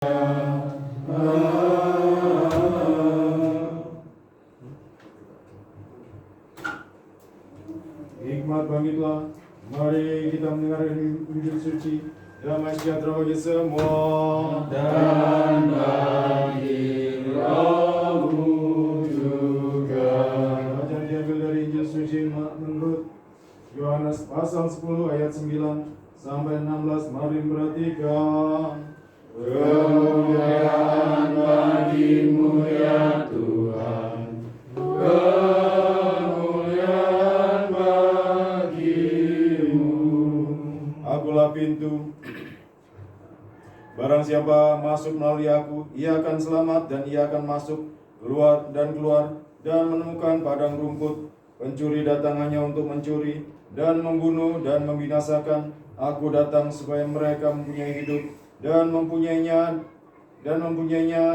Hikmat bangkitlah, mari kita mendengarkan hidup suci. Damai sejahtera bagi semua dan bagi rohmu juga. Bacaan diambil dari Injil suci menurut Yohanes pasal 10 ayat 9 sampai 16. Mari perhatikan. Kemuliaan bagimu ya Tuhan, kemuliaan bagimu. Akulah pintu. Barang siapa masuk melalui aku, ia akan selamat dan ia akan masuk, keluar dan menemukan padang rumput. Pencuri datang hanya untuk mencuri dan membunuh dan membinasakan. Aku datang supaya mereka mempunyai hidup dan mempunyainya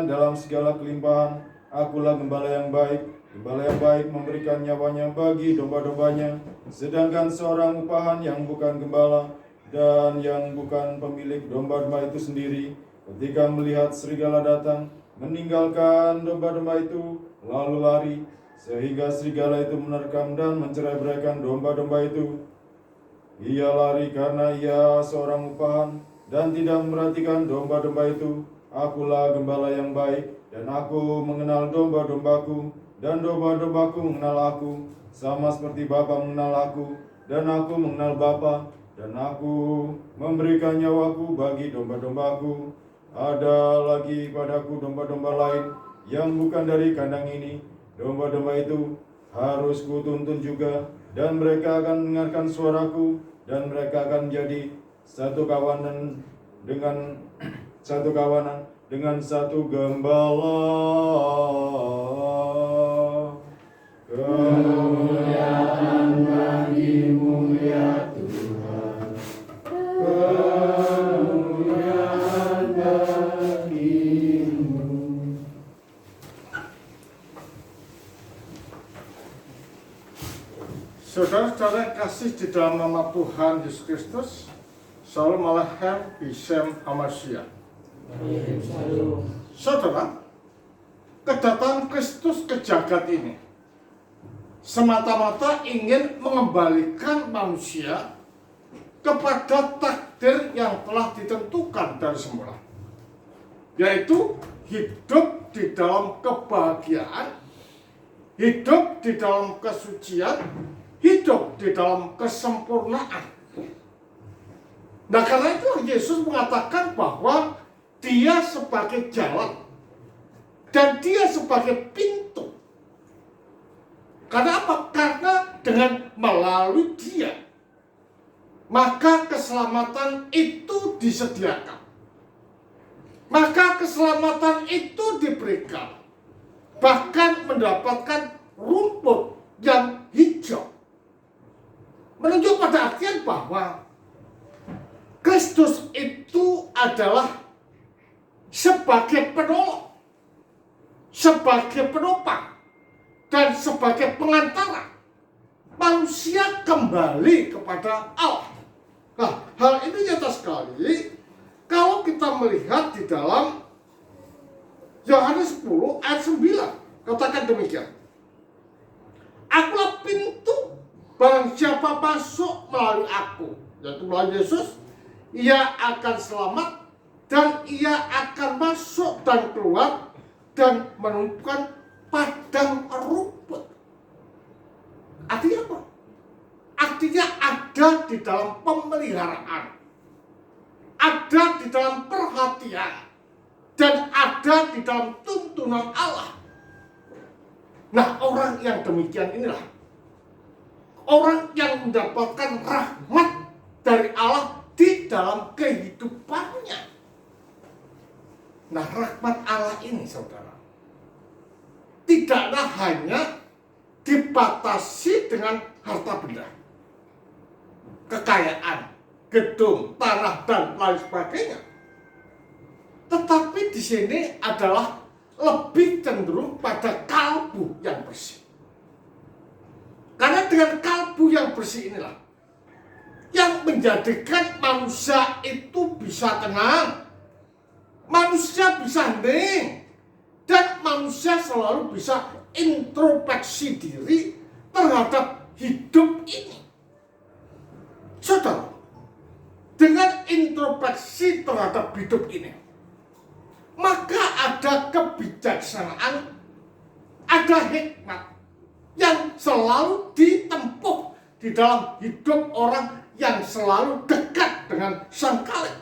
dalam segala kelimpahan. Akulah gembala yang baik. Gembala yang baik memberikan nyawanya bagi domba-dombanya. Sedangkan seorang upahan yang bukan gembala dan yang bukan pemilik domba-domba itu sendiri, ketika melihat serigala datang, meninggalkan domba-domba itu, lalu lari, sehingga serigala itu menerkam dan mencerai-beraikan domba-domba itu. Ia lari karena ia seorang upahan dan tidak memperhatikan domba-domba itu. Akulah gembala yang baik, dan aku mengenal domba-dombaku, dan domba-dombaku mengenal aku, sama seperti Bapa mengenal aku, dan aku mengenal Bapa, dan aku memberikan nyawaku bagi domba-dombaku. Ada lagi padaku domba-domba lain yang bukan dari kandang ini. Domba-domba itu harus kutuntun juga, dan mereka akan mendengarkan suaraku, dan mereka akan menjadi satu kawanan dengan satu gembala. Kemuliaan bagimu ya Tuhan, kemuliaan bagimu. Saudara-saudara kasih di dalam nama Tuhan Yesus Kristus, Shalom Aleichem Bishem Hamashiach. Saudara, kedatangan Kristus ke jagat ini semata-mata ingin mengembalikan manusia kepada takdir yang telah ditentukan dari semula, yaitu hidup di dalam kebahagiaan, hidup di dalam kesucian, hidup di dalam kesempurnaan. Nah, karena itu Yesus mengatakan bahwa Dia sebagai jalan dan Dia sebagai pintu. Karena apa? Karena dengan melalui Dia, maka keselamatan itu disediakan. Maka keselamatan itu diberikan. Bahkan mendapatkan rumput yang hijau. Menunjuk pada artian bahwa Kristus itu adalah sebagai penolong, sebagai penopang, dan sebagai pengantara manusia kembali kepada Allah. Nah, hal ini nyata sekali kalau kita melihat di dalam Yohanes 10 ayat 9. Katakan demikian. Akulah pintu, barang siapa masuk melalui aku, yaitu melalui Yesus, ia akan selamat dan ia akan masuk dan keluar dan menemukan padang rumput. Artinya apa? Artinya ada di dalam pemeliharaan, ada di dalam perhatian, dan ada di dalam tuntunan Allah. Nah, orang yang demikian inilah orang yang mendapatkan rahmat dari Allah di dalam kehidupannya. Nah, rahmat Allah ini, saudara, tidaklah hanya dibatasi dengan harta benda, kekayaan, gedung, tanah, dan lain sebagainya. Tetapi di sini adalah lebih cenderung pada kalbu yang bersih. Karena dengan kalbu yang bersih inilah yang menjadikan manusia itu bisa tenang, Manusia bisa hening. Dan manusia selalu bisa introspeksi diri terhadap hidup ini. Saudara, dengan introspeksi terhadap hidup ini, maka ada kebijaksanaan, ada hikmat yang selalu ditempuh di dalam hidup orang yang selalu dekat dengan Sang Khalik.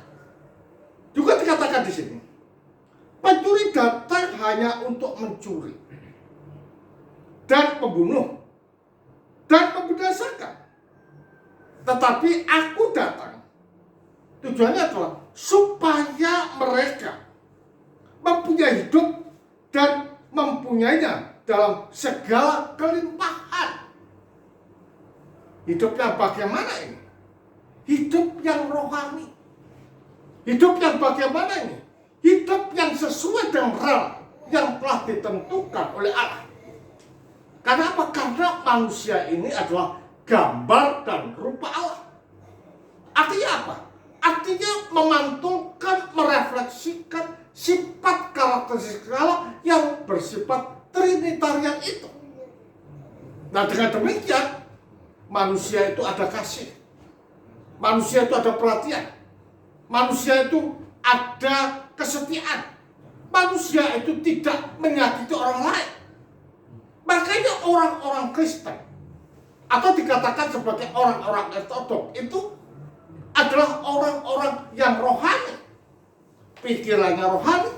Juga dikatakan di sini, pencuri datang hanya untuk mencuri dan membunuh dan membinasakan. Tetapi aku datang, tujuannya adalah supaya mereka mempunyai hidup dan mempunyainya dalam segala kelimpahan. Hidup yang bagaimana ini? Hidup yang rohani. Hidup yang bagaimana ini? Hidup yang sesuai dengan rel yang telah ditentukan oleh Allah. Karena apa? Karena manusia ini adalah gambar dan rupa Allah. Artinya apa? Artinya memantulkan, merefleksikan sifat karakteristik Allah yang bersifat trinitarian itu. Nah, dengan demikian manusia itu ada kasih, manusia itu ada perhatian, manusia itu ada kesetiaan, manusia itu tidak menyakiti orang lain. Makanya orang-orang Kristen atau dikatakan sebagai orang-orang ortodoks itu adalah orang-orang yang rohani. Pikirannya rohani,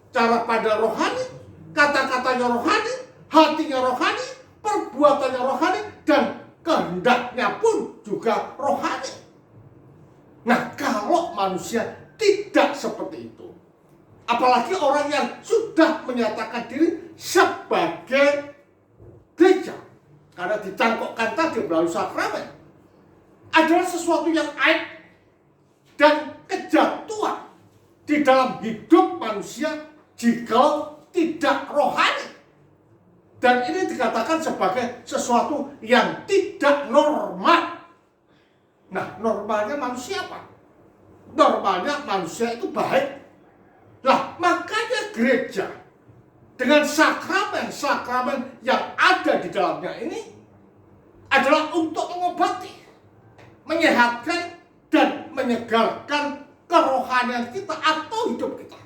cara pandang rohani, kata-katanya rohani, hatinya rohani, perbuatannya rohani, dan kehendaknya pun juga rohani. Nah, kalau manusia tidak seperti itu, apalagi orang yang sudah menyatakan diri sebagai gereja, karena dicangkokkan tadi melalui sakramen, adalah sesuatu yang aib dan kejatuhan di dalam hidup manusia jika tidak rohani. Dan ini dikatakan sebagai sesuatu yang tidak normal. Nah, normalnya manusia apa? Normalnya manusia itu baik. Nah, makanya gereja dengan sakramen-sakramen yang ada di dalamnya ini adalah untuk mengobati, menyehatkan, dan menyegarkan kerohanian kita atau hidup kita.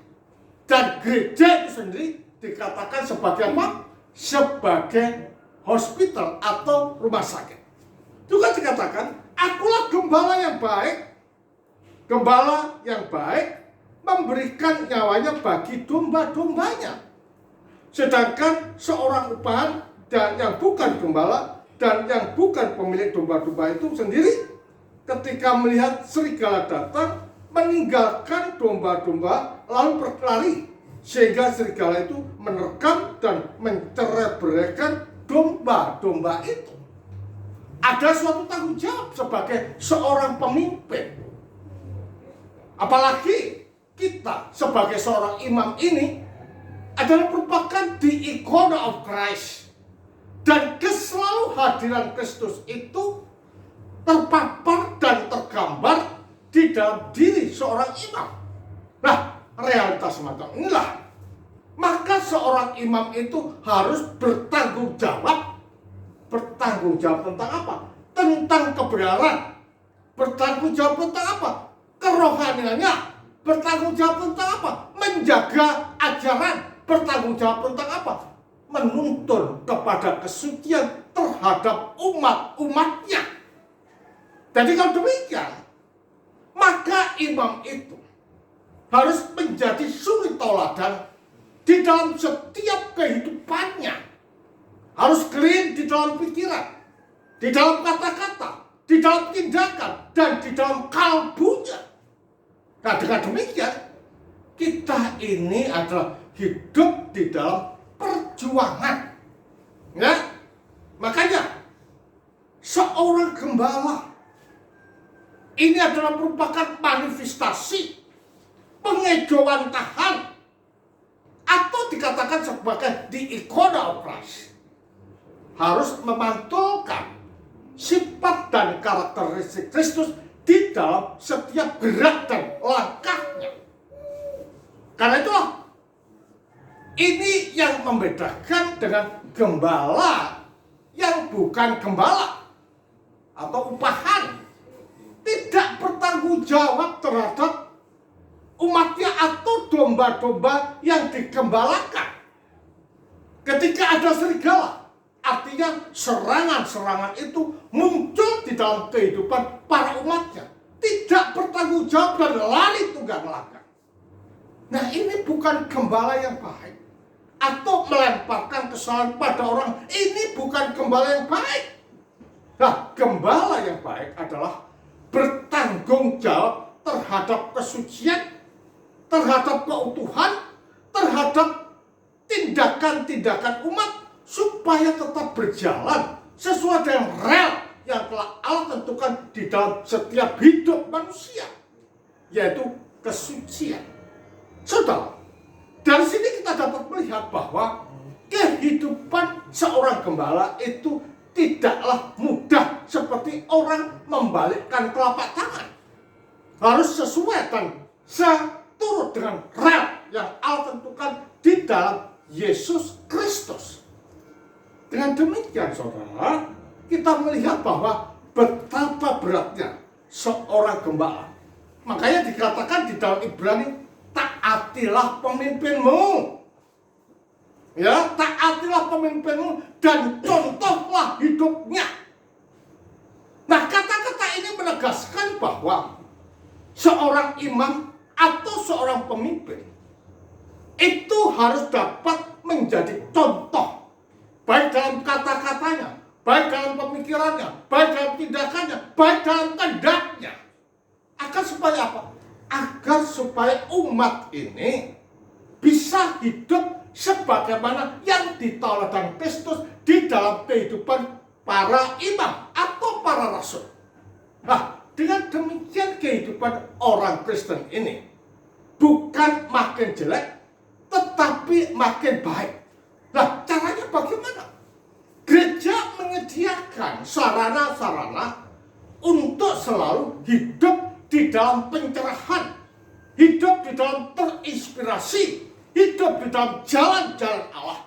Dan gereja itu sendiri dikatakan sebagai apa? Sebagai hospital atau rumah sakit. Juga dikatakan, akulah gembala yang baik. Gembala yang baik memberikan nyawanya bagi domba-dombanya. Sedangkan seorang upahan dan yang bukan gembala dan yang bukan pemilik domba-domba itu sendiri, ketika melihat serigala datang, meninggalkan domba-domba lalu berlari, sehingga serigala itu menerkam dan mencerai-beraikan domba-domba itu. Ada suatu tanggung jawab sebagai seorang pemimpin. Apalagi kita sebagai seorang imam ini adalah merupakan the icon of Christ. Dan keselalu hadiran Kristus itu terpapar dan tergambar di dalam diri seorang imam. Nah, realitas semacam inilah, maka seorang imam itu harus bertanggung jawab. Bertanggung jawab tentang apa? Tentang kebenaran. Bertanggung jawab tentang apa? Kerohaniannya. Bertanggung jawab tentang apa? Menjaga ajaran. Bertanggung jawab tentang apa? Menuntun kepada kesucian terhadap umat-umatnya. Jadi kalau demikian, maka imam itu harus menjadi suri tauladan di dalam setiap kehidupannya. Harus clean di dalam pikiran, di dalam kata-kata, di dalam tindakan, dan di dalam kalbunya. Nah, dengan demikian, kita ini adalah hidup di dalam perjuangan. Ya, makanya seorang gembala ini adalah merupakan manifestasi pengejauhan tahan, atau dikatakan sebagai the icona of Christ. Harus memantulkan sifat dan karakteristik Kristus di dalam setiap gerak dan langkahnya. Karena itulah ini yang membedakan dengan gembala yang bukan gembala atau upahan, tidak bertanggung jawab terhadap umatnya atau domba-domba yang digembalakan. Ketika ada serigala, artinya serangan-serangan itu muncul di dalam kehidupan para umatnya, tidak bertanggung jawab dan lari tunggang langgang. Nah, ini bukan gembala yang baik, atau melemparkan kesalahan pada orang. Ini bukan gembala yang baik. Nah, gembala yang baik adalah bertanggung jawab terhadap kesucian, terhadap keutuhan, terhadap tindakan-tindakan umat, supaya tetap berjalan sesuai dengan rel yang telah Allah tentukan di dalam setiap hidup manusia, yaitu kesucian. Saudara, dari sini kita dapat melihat bahwa kehidupan seorang gembala itu tidaklah mudah seperti orang membalikkan telapak tangan. Harus sesuai dan seturut dengan rel yang Allah tentukan di dalam Yesus Kristus. Dengan demikian, saudara, kita melihat bahwa betapa beratnya seorang gembala. Makanya dikatakan di dalam Ibrani, taatilah pemimpinmu. Ya, taatilah pemimpinmu dan contohlah hidupnya. Nah, kata-kata ini menegaskan bahwa seorang imam atau seorang pemimpin itu harus dapat menjadi contoh, baik dalam kata-katanya, baik dalam pemikirannya, baik dalam tindakannya, baik dalam kendaknya. Agar supaya apa? Agar supaya umat ini bisa hidup sebagaimana yang ditauladan Kristus di dalam kehidupan para imam atau para rasul. Nah, dengan demikian kehidupan orang Kristen ini bukan makin jelek, tetapi makin baik. Nah, caranya bagaimana? Gereja menyediakan sarana-sarana untuk selalu hidup di dalam pencerahan, hidup di dalam terinspirasi, hidup di dalam jalan-jalan Allah,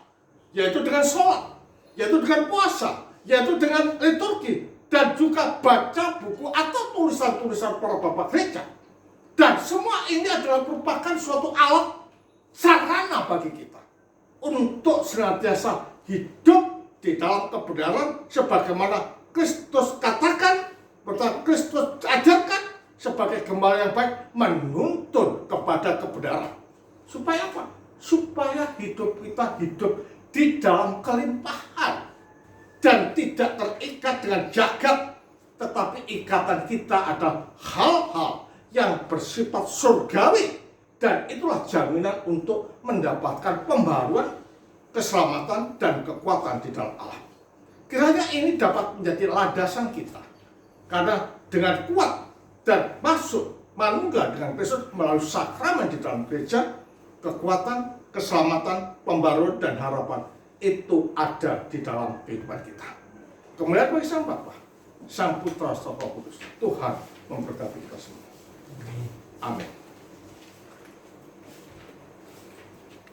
yaitu dengan sholat, yaitu dengan puasa, yaitu dengan liturgi, dan juga baca buku atau tulisan-tulisan para bapak gereja. Dan semua ini adalah merupakan suatu alat sarana bagi kita untuk senantiasa hidup di dalam kebenaran sebagaimana Kristus katakan, serta Kristus ajarkan sebagai gembala yang baik, menuntun kepada kebenaran. Supaya apa? Supaya hidup kita hidup di dalam kelimpahan dan tidak terikat dengan jagat, tetapi ikatan kita adalah hal-hal yang bersifat surgawi. Dan itulah jaminan untuk mendapatkan pembaruan, keselamatan, dan kekuatan di dalam Allah. Kiranya ini dapat menjadi landasan kita. Karena dengan kuat dan masuk manunggal dengan Kristus melalui sakramen di dalam gereja, kekuatan, keselamatan, pembaruan, dan harapan itu ada di dalam kehidupan kita. Kemuliaan bagi Sang Bapa, Sang Putra, Sang Roh Kudus. Tuhan memberkati kita semua. Amin.